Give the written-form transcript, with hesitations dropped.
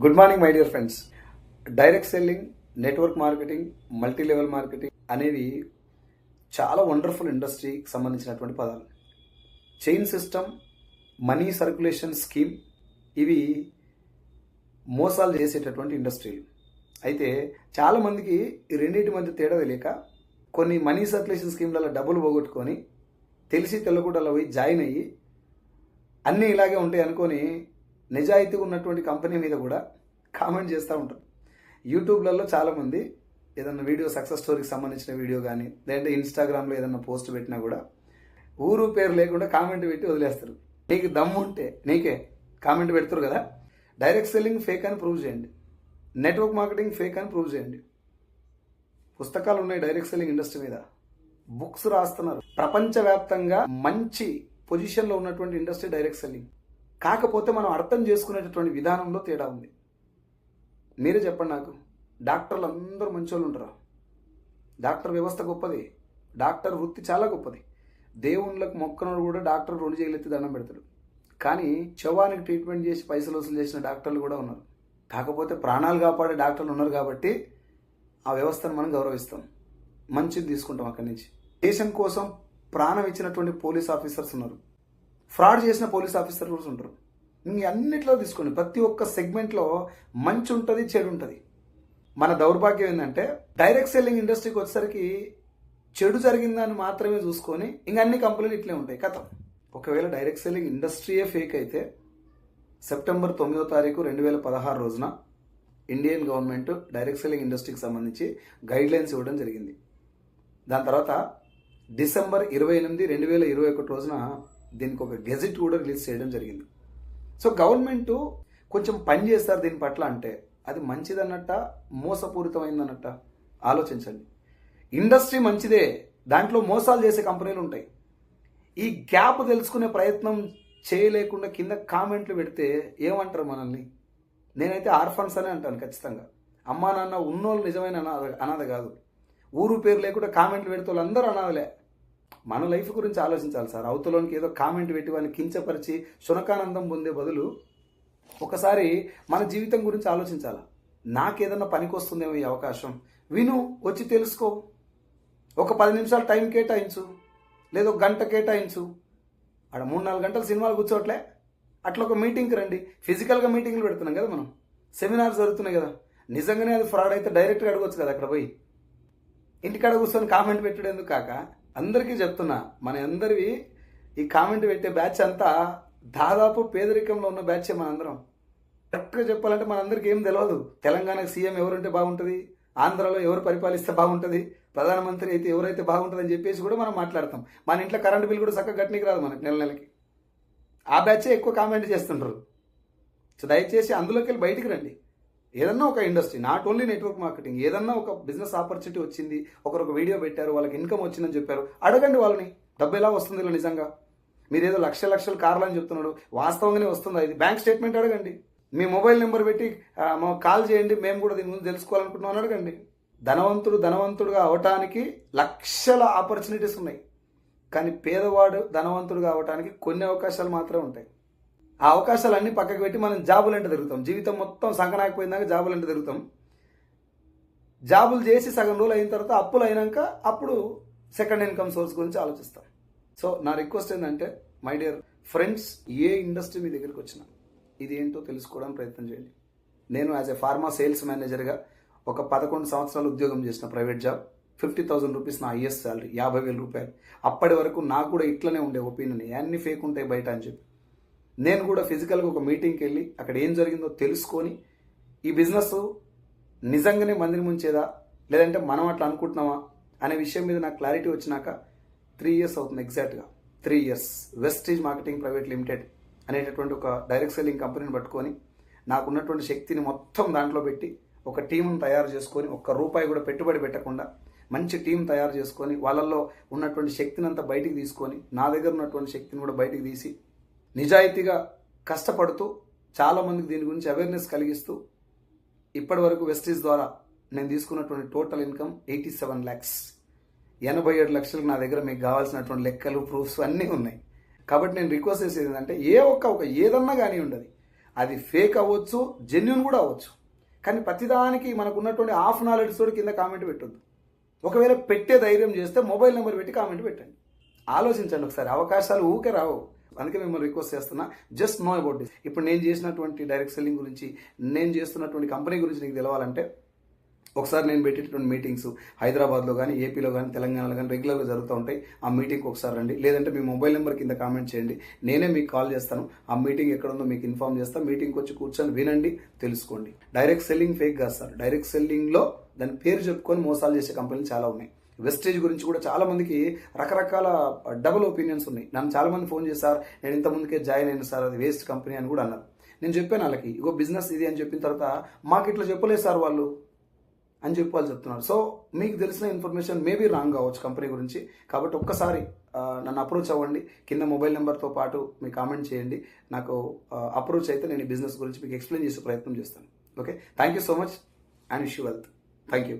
Good morning my dear friends. Direct selling, network marketing, multi level marketing అనేవి చాలా wonderful ఇండస్ట్రీకి సంబంధించినటువంటి పదాలు. Chain system, money circulation scheme ఇవి మోసాలు చేసేటటువంటి ఇండస్ట్రీలు. అయితే చాలామందికి ఈ రెండింటి మధ్య తేడా తెలియక కొన్ని మనీ సర్క్యులేషన్ స్కీమ్లలో డబ్బులు పోగొట్టుకొని తెలిసి తెల్లగూడలో పోయి జాయిన్ అయ్యి అన్నీ ఇలాగే ఉంటాయి అనుకొని నిజాయితీగా ఉన్నటువంటి కంపెనీ మీద కూడా కామెంట్ చేస్తూ ఉంటారు. యూట్యూబ్లలో చాలామంది ఏదన్నా వీడియో సక్సెస్ స్టోరీకి సంబంధించిన వీడియో కానీ లేదంటే ఇన్స్టాగ్రామ్లో ఏదన్నా పోస్ట్ పెట్టినా కూడా ఊరు పేరు లేకుండా కామెంట్ పెట్టి వదిలేస్తారు. నీకు దమ్ము ఉంటే నీకే కామెంట్ పెడతారు కదా. డైరెక్ట్ సెల్లింగ్ ఫేక్ అని ప్రూవ్ చేయండి, నెట్వర్క్ మార్కెటింగ్ ఫేక్ అని ప్రూవ్ చేయండి. పుస్తకాలు ఉన్నాయి డైరెక్ట్ సెల్లింగ్ ఇండస్ట్రీ మీద, బుక్స్ రాస్తున్నారు. ప్రపంచవ్యాప్తంగా మంచి పొజిషన్లో ఉన్నటువంటి ఇండస్ట్రీ డైరెక్ట్ సెల్లింగ్. కాకపోతే మనం అర్థం చేసుకునేటటువంటి విధానంలో తేడా ఉంది. మీరే చెప్పండి నాకు. డాక్టర్లు అందరూ మంచోళ్ళు ఉంటారా? డాక్టర్ వ్యవస్థ గొప్పది, డాక్టర్ వృత్తి చాలా గొప్పది. దేవుళ్ళకు మొక్కనోడు కూడా డాక్టర్ 2 చేతులెత్తి దండం పెడతాడు. కానీ శవానికి ట్రీట్మెంట్ చేసి పైసలు వసూలు చేసిన డాక్టర్లు కూడా ఉన్నారు. కాకపోతే ప్రాణాలు కాపాడే డాక్టర్లు ఉన్నారు కాబట్టి ఆ వ్యవస్థను మనం గౌరవిస్తాం, మంచిది తీసుకుంటాం. అక్కడి నుంచి దేశం కోసం ప్రాణం ఇచ్చినటువంటి పోలీస్ ఆఫీసర్స్ ఉన్నారు, ఫ్రాడ్ చేసిన పోలీస్ ఆఫీసర్ కూడా ఉంటారు. అన్నిట్లో తీసుకోండి, ప్రతి ఒక్క సెగ్మెంట్లో మంచి ఉంటుంది, చెడు ఉంటుంది. మన దౌర్భాగ్యం ఏంటంటే డైరెక్ట్ సెల్లింగ్ ఇండస్ట్రీకి వచ్చేసరికి చెడు జరిగిందని మాత్రమే చూసుకొని అన్ని కంపెనీలు ఇట్లే ఉంటాయి. కథ ఒకవేళ డైరెక్ట్ సెల్లింగ్ ఇండస్ట్రీయే ఫేక్ అయితే సెప్టెంబర్ 9వ తారీఖు 2016 రోజున ఇండియన్ గవర్నమెంట్ డైరెక్ట్ సెల్లింగ్ ఇండస్ట్రీకి సంబంధించి గైడ్లైన్స్ ఇవ్వడం జరిగింది. దాని తర్వాత డిసెంబర్ 28, 2021 రోజున దీనికి ఒక గెజెట్ కూడా రిలీజ్ చేయడం జరిగింది. సో గవర్నమెంట్ కొంచెం పని చేస్తారు దీని పట్ల అంటే అది మంచిదన్నట్ట, మోసపూరితమైందన్నట్ట ఆలోచించండి. ఇండస్ట్రీ మంచిదే, దాంట్లో మోసాలు చేసే కంపెనీలు ఉంటాయి. ఈ గ్యాప్ తెలుసుకునే ప్రయత్నం చేయలేకుండా కింద కామెంట్లు పెడితే ఏమంటారు మనల్ని? నేనైతే ఆర్ఫన్స్ అనే అంటాను ఖచ్చితంగా. అమ్మా నాన్న ఉన్నోళ్ళు నిజమైన అనాథ కాదు. ఊరు పేరు లేకుండా కామెంట్లు పెడితే వాళ్ళందరూ అనాథలే. మన లైఫ్ గురించి ఆలోచించాలి సార్. అవతలోనికి ఏదో కామెంట్ పెట్టి వాళ్ళని కించపరిచి శునకానందం పొందే బదులు ఒకసారి మన జీవితం గురించి ఆలోచించాలి. నాకేదన్నా పనికి వస్తుందేమో ఈ అవకాశం, విను, వచ్చి తెలుసుకో. ఒక 10 నిమిషాలు టైం కేటాయించు, లేదా ఒక గంట కేటాయించు. అక్కడ 3-4 గంటలు సినిమాలు కూర్చోట్లే, అట్లా ఒక మీటింగ్కి రండి. ఫిజికల్గా మీటింగ్లు పెడుతున్నాం కదా మనం, సెమినార్స్ జరుగుతున్నాయి కదా. నిజంగానే అది ఫ్రాడ్ అయితే డైరెక్ట్గా అడగవచ్చు కదా అక్కడ పోయి. ఇంటికాడ కూర్చొని కామెంట్ పెట్టడేందుకు కాక అందరికీ చెప్తున్నా, మన అందరివి ఈ కామెంట్ పెట్టే బ్యాచ్ అంతా దాదాపు పేదరికంలో ఉన్న బ్యాచే మనందరం. కరెక్ట్గా చెప్పాలంటే మనందరికీ ఏం తెలియదు. తెలంగాణకు సీఎం ఎవరుంటే బాగుంటుంది, ఆంధ్రాలో ఎవరు పరిపాలిస్తే బాగుంటుంది, ప్రధానమంత్రి అయితే ఎవరైతే బాగుంటుంది అని చెప్పేసి కూడా మనం మాట్లాడతాం. మన ఇంట్లో కరెంట్ బిల్ కూడా చక్కగా కట్టనీకి రాదు మనకి నెలకి. ఆ బ్యాచే ఎక్కువ కామెంట్ చేస్తుంటారు. సో దయచేసి అందులోకి వెళ్ళి బయటికి రండి. ఏదన్నా ఒక industry, not only network marketing, ఏదన్నా ఒక బిజినెస్ ఆపర్చునిటీ వచ్చింది, ఒకరు వీడియో పెట్టారు, వాళ్ళకి ఇన్కమ్ వచ్చిందని చెప్పారు, అడగండి వాళ్ళని. డబ్బు ఎలా వస్తుంది ఇలా నిజంగా? మీరు ఏదో లక్షల కార్లు అని చెప్తున్నాడు, వాస్తవంగానే వస్తుందా? ఇది బ్యాంక్ స్టేట్మెంట్ అడగండి. మీ మొబైల్ నెంబర్ పెట్టి కాల్ చేయండి, మేము కూడా దీని ముందు తెలుసుకోవాలనుకుంటున్నాం అడగండి. ధనవంతుడుగా అవటానికి లక్షల ఆపర్చునిటీస్ ఉన్నాయి, కానీ పేదవాడు ధనవంతుడుగా అవటానికి కొన్ని అవకాశాలు మాత్రమే ఉంటాయి. ఆ అవకాశాలన్నీ పక్కకు పెట్టి మనం జాబులంటే తిరుగుతాం. జీవితం మొత్తం సంకనాకపోయిందాక జాబులంటే తిరుగుతాం. జాబులు చేసి సగం రోజులు అయిన తర్వాత అప్పులు అయినాక అప్పుడు సెకండ్ ఇన్కమ్ సోర్స్ గురించి ఆలోచిస్తాం. సో నా రిక్వెస్ట్ ఏంటంటే మై డియర్ ఫ్రెండ్స్, ఏ ఇండస్ట్రీ మీ దగ్గరికి వచ్చినా ఇది ఏంటో తెలుసుకోవడానికి ప్రయత్నం చేయండి. నేను యాజ్ ఎ ఫార్మా సేల్స్ మేనేజర్గా ఒక 11 సంవత్సరాలు ఉద్యోగం చేసిన, ప్రైవేట్ జాబ్, 50,000 రూపీస్ నా హైయెస్ట్ శాలరీ, 50,000 రూపాయలు. అప్పటి వరకు నాకు కూడా ఇట్లనే ఉండే ఒపీనియన్, అన్ని ఫేక్ ఉంటాయి బయట అని చెప్పి. నేను కూడా ఫిజికల్గా ఒక మీటింగ్కి వెళ్ళి అక్కడ ఏం జరిగిందో తెలుసుకొని ఈ బిజినెస్ నిజంగానే మందిని ముంచేదా లేదంటే మనం అట్లా అనుకుంటున్నామా అనే విషయం మీద నాకు క్లారిటీ వచ్చినాక 3 years అవుతుంది. ఎగ్జాక్ట్గా 3 years Vestige marketing private limited అనేటటువంటి ఒక డైరెక్ట్ సెల్లింగ్ కంపెనీని పట్టుకొని నాకున్నటువంటి శక్తిని మొత్తం దాంట్లో పెట్టి ఒక టీంను తయారు చేసుకొని, ₹1 కూడా పెట్టుబడి పెట్టకుండా మంచి టీం తయారు చేసుకొని వాళ్ళల్లో ఉన్నటువంటి శక్తిని అంతా బయటికి తీసుకొని నా దగ్గర ఉన్నటువంటి శక్తిని కూడా బయటికి తీసి నిజాయితీగా కష్టపడుతూ చాలామందికి దీని గురించి అవేర్నెస్ కలిగిస్తూ ఇప్పటి వరకు వెస్టీజ్ ద్వారా నేను తీసుకున్నటువంటి టోటల్ ఇన్కమ్ 87 lakhs, 87 లక్షలకు నా దగ్గర మీకు కావాల్సినటువంటి లెక్కలు, ప్రూఫ్స్ అన్నీ ఉన్నాయి. కాబట్టి నేను రిక్వెస్ట్ చేసేది ఏంటంటే ఏదన్నా కానీ ఉండదు, అది ఫేక్ అవ్వచ్చు, జెన్యున్ కూడా అవ్వచ్చు. కానీ ప్రతిదానికి మనకు ఉన్నటువంటి హాఫ్ నాలెడ్జ్ తోటి కింద కామెంట్ పెట్టొద్దు. ఒకవేళ పెట్టే ధైర్యం చేస్తే మొబైల్ నెంబర్ పెట్టి కామెంట్ పెట్టండి. ఆలోచించండి ఒకసారి, అవకాశాలు ఊకే రావు. అందుకే మిమ్మల్ని రిక్వెస్ట్ చేస్తున్నా, జస్ట్ నో అబౌట్ దిస్. ఇప్పుడు నేను చేసినటువంటి డైరెక్ట్ సెల్లింగ్ గురించి, నేను చేస్తున్నటువంటి కంపెనీ గురించి నీకు తెలవాలంటే ఒకసారి నేను పెట్టేటటువంటి మీటింగ్స్ హైదరాబాద్లో కానీ, ఏపీలో కానీ, తెలంగాణలో కానీ రెగ్యులర్గా జరుగుతూ ఉంటాయి. ఆ మీటింగ్కి ఒకసారి రండి, లేదంటే మీ మొబైల్ నెంబర్ కింద కామెంట్ చేయండి, నేనే మీకు కాల్ చేస్తాను. ఆ మీటింగ్ ఎక్కడ ఉందో మీకు ఇన్ఫార్మ్ చేస్తాను. మీటింగ్కి వచ్చి కూర్చొని వినండి, తెలుసుకోండి. డైరెక్ట్ సెల్లింగ్ ఫేక్ కాదు సార్. డైరెక్ట్ సెల్లింగ్లో దాని పేరు చెప్పుకొని మోసాలు చేసే కంపెనీలు చాలా ఉన్నాయి. వెస్టేజ్ గురించి కూడా చాలా మందికి రకరకాల డబుల్ ఒపీనియన్స్ ఉన్నాయి. నన్ను చాలా మంది ఫోన్ చేశారు, నేను ఇంత ముందుకే జాయిన్ అయిన సార్, అది వేస్ట్ కంపెనీ అని కూడా అన్నారు. నేను చెప్పాను వాళ్ళకి, ఇగో బిజినెస్ ఇది అని చెప్పిన తర్వాత మాకు ఇట్లా చెప్పలేదు సార్ వాళ్ళు అని చెప్పి వాళ్ళు చెప్తున్నారు. సో మీకు తెలిసిన ఇన్ఫర్మేషన్ మేబీ రాంగ్ కావచ్చు కంపెనీ గురించి. కాబట్టి ఒక్కసారి నన్ను అప్రోచ్ అవ్వండి. కింద మొబైల్ నెంబర్తో పాటు మీకు కామెంట్ చేయండి. నాకు అప్రోచ్ అయితే నేను ఈ బిజినెస్ గురించి మీకు ఎక్స్ప్లెయిన్ చేసే ప్రయత్నం చేస్తాను. Okay, thank you so much and wish you wealth. Thank you.